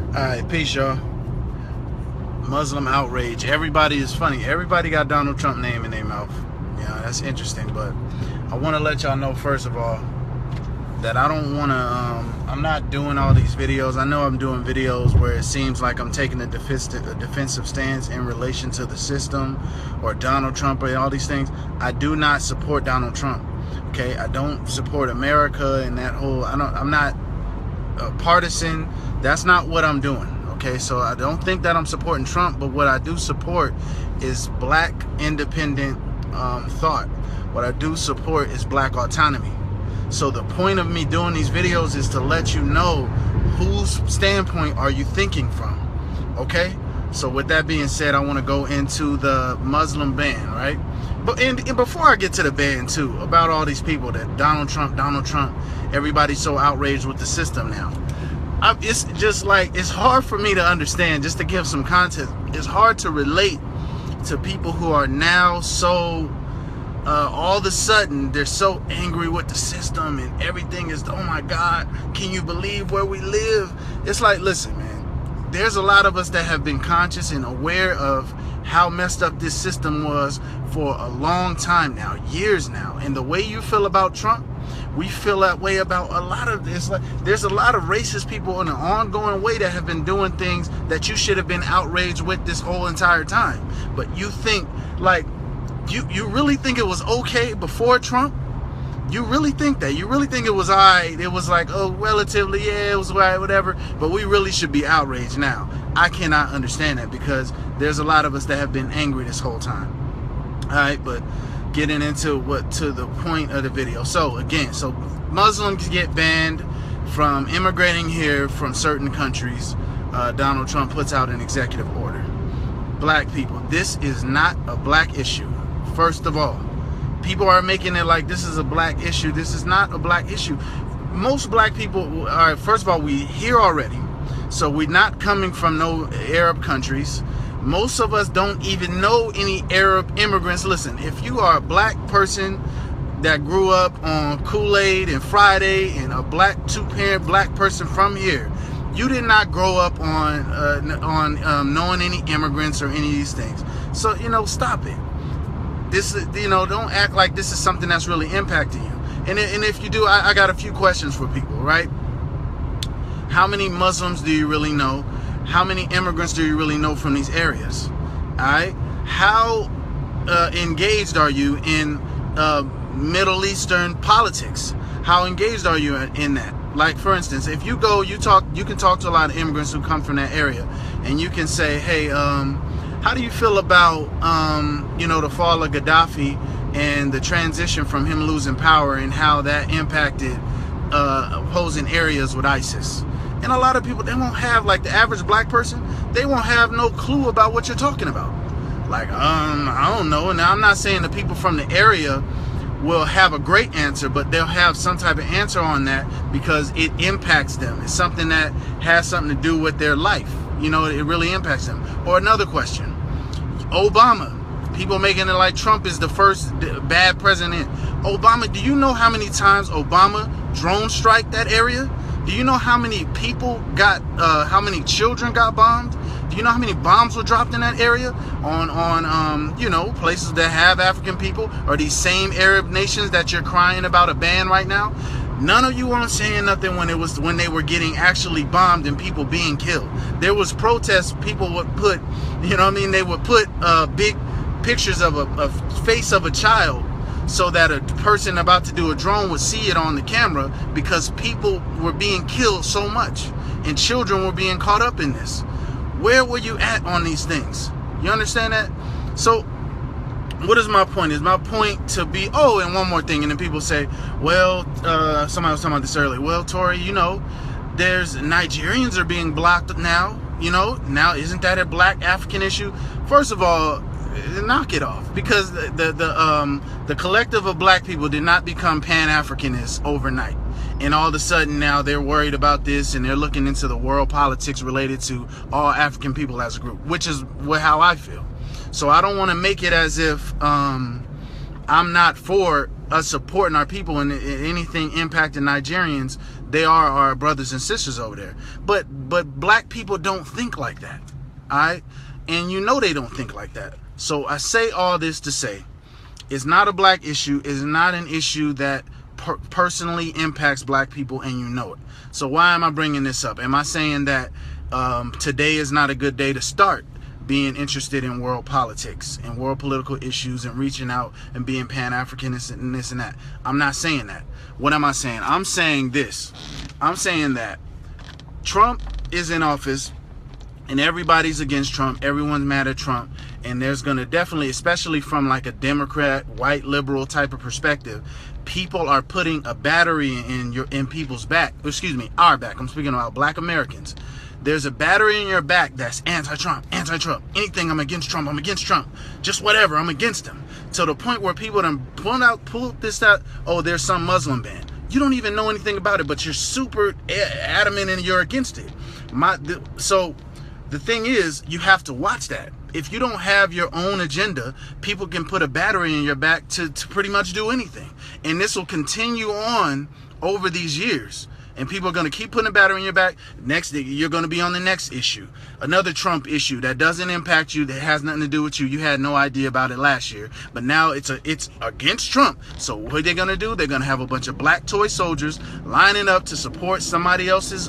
Alright, peace, y'all. Muslim outrage. Everybody is funny. Everybody got Donald Trump name in their mouth. Yeah, that's interesting. But I want to let y'all know, first of all, that I don't want to, I'm not doing all these videos. I know I'm doing videos where it seems like I'm taking a defensive stance in relation to the system or Donald Trump or all these things. I do not support Donald Trump. Okay, I don't support America and that whole, I'm not partisan. That's not what I'm doing. Okay, so I don't think that I'm supporting Trump, but what I do support is black independent thought. What I do support is black autonomy. So the point of me doing these videos is to let you know whose standpoint are you thinking from. Okay, so with that being said, I want to go into the Muslim ban, right? But and before I get to the ban too, about all these people that Donald Trump, everybody's so outraged with the system now. It's just like, it's hard for me to understand, just to give some context. It's hard to relate to people who are now so, all of a sudden, they're so angry with the system and everything is, oh my God, can you believe where we live? It's like, listen, man, there's a lot of us that have been conscious and aware of how messed up this system was for a long time now, years now. And the way you feel about Trump, we feel that way about a lot of this. Like, there's a lot of racist people in an ongoing way that have been doing things that you should have been outraged with this whole entire time. But you think, like, you really think it was okay before Trump? You really think that? You really think it was alright? It was like, oh, relatively, yeah, it was alright, whatever. But we really should be outraged now. I cannot understand that, because there's a lot of us that have been angry this whole time. Alright, but getting into to the point of the video. So again, so Muslims get banned from immigrating here from certain countries. Donald Trump puts out an executive order. Black people, this is not a black issue. First of all, people are making it like this is a black issue. This is not a black issue. Most black people are, first of all, we here already. So we're not coming from no Arab countries. Most of us don't even know any Arab immigrants. Listen, if you are a black person that grew up on Kool-Aid and Friday and a black two-parent black person from here, you did not grow up on knowing any immigrants or any of these things. So, stop it. This is, don't act like this is something that's really impacting you. And if you do, I got a few questions for people, right? How many Muslims do you really know? How many immigrants do you really know from these areas? All right. How engaged are you in Middle Eastern politics? How engaged are you in that? Like, for instance, if you go, you can talk to a lot of immigrants who come from that area, and you can say, hey, how do you feel about, the fall of Gaddafi and the transition from him losing power and how that impacted opposing areas with ISIS? And a lot of people, they won't have, like the average black person, they won't have no clue about what you're talking about. Like, I don't know. Now, I'm not saying the people from the area will have a great answer, but they'll have some type of answer on that because it impacts them. It's something that has something to do with their life. It really impacts them. Or another question, Obama. People making it like Trump is the first bad president. Obama, do you know how many times Obama drone strike that area? Do you know how many people got, how many children got bombed? Do you know how many bombs were dropped in that area on places that have African people, or these same Arab nations that you're crying about a ban right now? None of you weren't saying nothing when they were getting actually bombed and people being killed. There was protests. People would put, they would put big pictures of a face of a child so that a person about to do a drone would see it on the camera, because people were being killed so much and children were being caught up in this. Where were you at on these things? You understand that? So what is my point? Is my point to be, oh, and one more thing, and then people say, well, somebody was talking about this earlier. Well, Tori, there's Nigerians are being blocked now. Now isn't that a black African issue? First of all, knock it off, because the collective of black people did not become Pan-Africanists overnight, and all of a sudden now they're worried about this and they're looking into the world politics related to all African people as a group, which is how I feel. So I don't want to make it as if I'm not for us supporting our people and anything impacting Nigerians. They are our brothers and sisters over there. But black people don't think like that. All right? And you know they don't think like that. So I say all this to say, it's not a black issue. It's not an issue that personally impacts black people, and you know it. So why am I bringing this up? Am I saying that today is not a good day to start being interested in world politics and world political issues and reaching out and being Pan-Africanist and this and that? I'm not saying that. What am I saying? I'm saying this. I'm saying that Trump is in office and everybody's against Trump. Everyone's mad at Trump. And there's going to definitely, especially from like a Democrat, white liberal type of perspective, people are putting a battery in people's back. Excuse me, our back. I'm speaking about black Americans. There's a battery in your back that's anti-Trump, anti-Trump. Anything, I'm against Trump, I'm against Trump. Just whatever, I'm against him. To the point where people done pulled this out, oh, there's some Muslim ban. You don't even know anything about it, but you're super adamant and you're against it. So the thing is, you have to watch that. If you don't have your own agenda, people can put a battery in your back to pretty much do anything. And this will continue on over these years. And people are going to keep putting a battery in your back. Next, you're going to be on the next issue. Another Trump issue that doesn't impact you, that has nothing to do with you. You had no idea about it last year. But now it's against Trump. So what are they going to do? They're going to have a bunch of black toy soldiers lining up to support somebody else's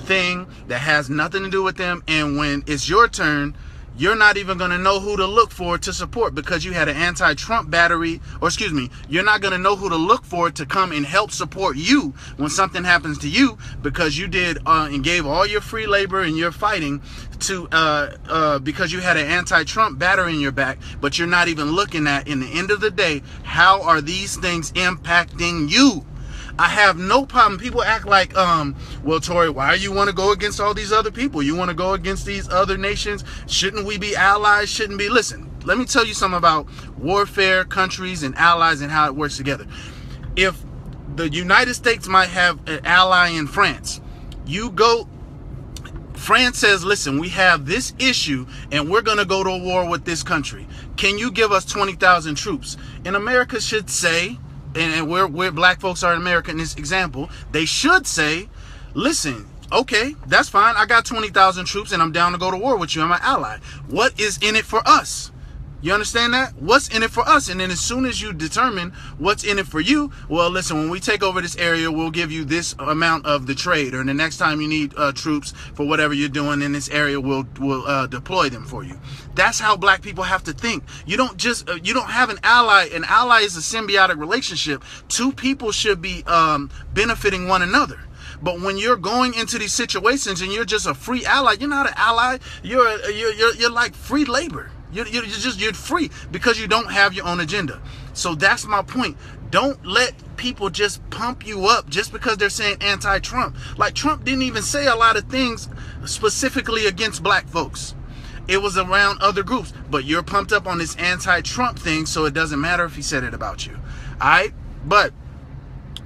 thing that has nothing to do with them. And when it's your turn, you're not even going to know who to look for to support because you had an anti-Trump battery, or excuse me, you're not going to know who to look for to come and help support you when something happens to you because you did and gave all your free labor and your fighting to because you had an anti-Trump battery in your back, but you're not even looking at, in the end of the day, how are these things impacting you? I have no problem. People act like, well, Tori, why do you want to go against all these other people? You want to go against these other nations? Shouldn't we be allies? Shouldn't be? Listen, let me tell you something about warfare, countries, and allies and how it works together. If the United States might have an ally in France, France says, listen, we have this issue and we're going to go to war with this country. Can you give us 20,000 troops? And America should say, and we're black folks are in America in this example, they should say, listen, okay, that's fine. I got 20,000 troops and I'm down to go to war with you. I'm an ally. What is in it for us? You understand that? What's in it for us? And then as soon as you determine what's in it for you, well, listen, when we take over this area, we'll give you this amount of the trade. Or the next time you need troops for whatever you're doing in this area, we'll deploy them for you. That's how black people have to think. You don't just, you don't have an ally. An ally is a symbiotic relationship. Two people should be benefiting one another. But when you're going into these situations and you're just a free ally, you're not an ally. You're like free labor. You're free because you don't have your own agenda. So that's my point. Don't let people just pump you up just because they're saying anti-Trump. Like, Trump didn't even say a lot of things specifically against black folks. It was around other groups. But you're pumped up on this anti-Trump thing, so it doesn't matter if he said it about you. All right? But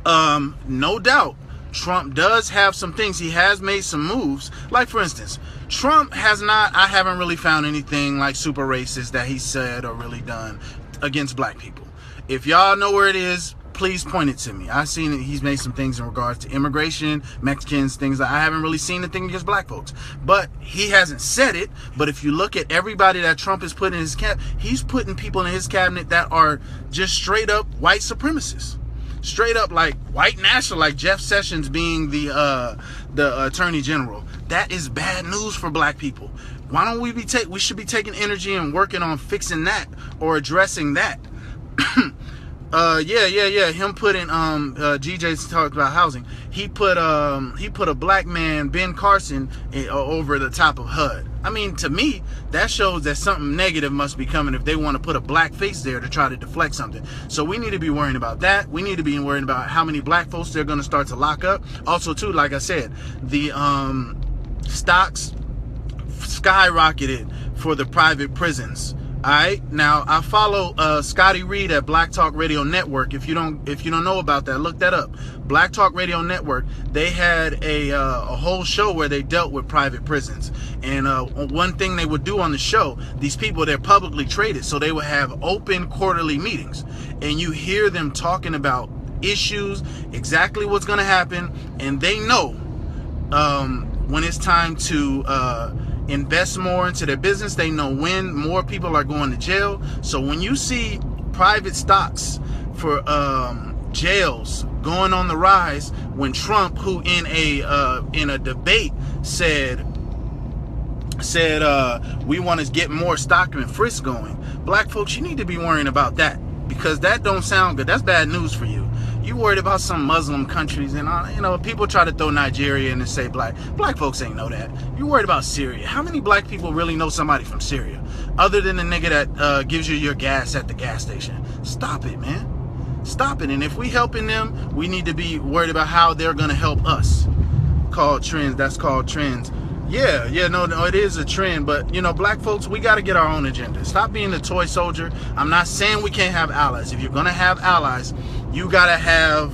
no doubt, Trump does have some things. He has made some moves. Like, for instance, Trump has not, I haven't really found anything like super racist that he said or really done against black people. If y'all know where it is, please point it to me. I've seen it. He's made some things in regards to immigration, Mexicans, things that I haven't really seen a thing against black folks. But he hasn't said it. But if you look at everybody that Trump has put in his cabinet, he's putting people in his cabinet that are just straight up white supremacists. Straight up like white national, like Jeff Sessions being the attorney general. That is bad news for black people. Why don't we should be taking energy and working on fixing that or addressing that. Him putting GJ's talked about housing. He put a black man, Ben Carson, over the top of HUD. I mean, to me, that shows that something negative must be coming if they want to put a black face there to try to deflect something. So we need to be worrying about that. We need to be worrying about how many black folks they're going to start to lock up. Also, too, like I said, the stocks skyrocketed for the private prisons. All right, now I follow Scotty Reed at Black Talk Radio Network. If you don't know about that, look that up. Black Talk Radio Network. They had a whole show where they dealt with private prisons. And one thing they would do on the show, these people, they're publicly traded, so they would have open quarterly meetings, and you hear them talking about issues, exactly what's going to happen, and they know when it's time to invest more into their business. They know when more people are going to jail. So when you see private stocks for jails going on the rise, when Trump, who in a debate said we want to get more stop and frisk going, black folks, you need to be worrying about that, because that don't sound good. That's bad news for you. You worried about some Muslim countries, and people try to throw Nigeria in and say black folks ain't know that. You worried about Syria. How many black people really know somebody from Syria other than the nigga that gives you your gas at the gas station? Stop it, man. Stop it. And if we helping them, we need to be worried about how they're gonna help us. Called trends. That's called trends. Yeah, no, it is a trend, but black folks, we got to get our own agenda. Stop being a toy soldier. I'm not saying we can't have allies. If you're gonna have allies, you got to have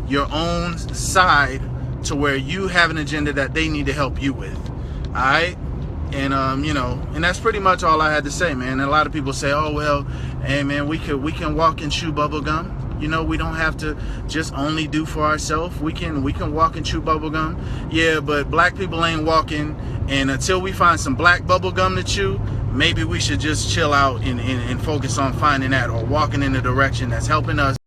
your own side to where you have an agenda that they need to help you with. All right. And and that's pretty much all I had to say, man. And a lot of people say, oh well, hey man, we can walk and chew bubble gum. We don't have to just only do for ourselves. We can walk and chew bubble gum. Yeah, but black people ain't walking, and until we find some black bubble gum to chew, maybe we should just chill out and focus on finding that, or walking in the direction that's helping us.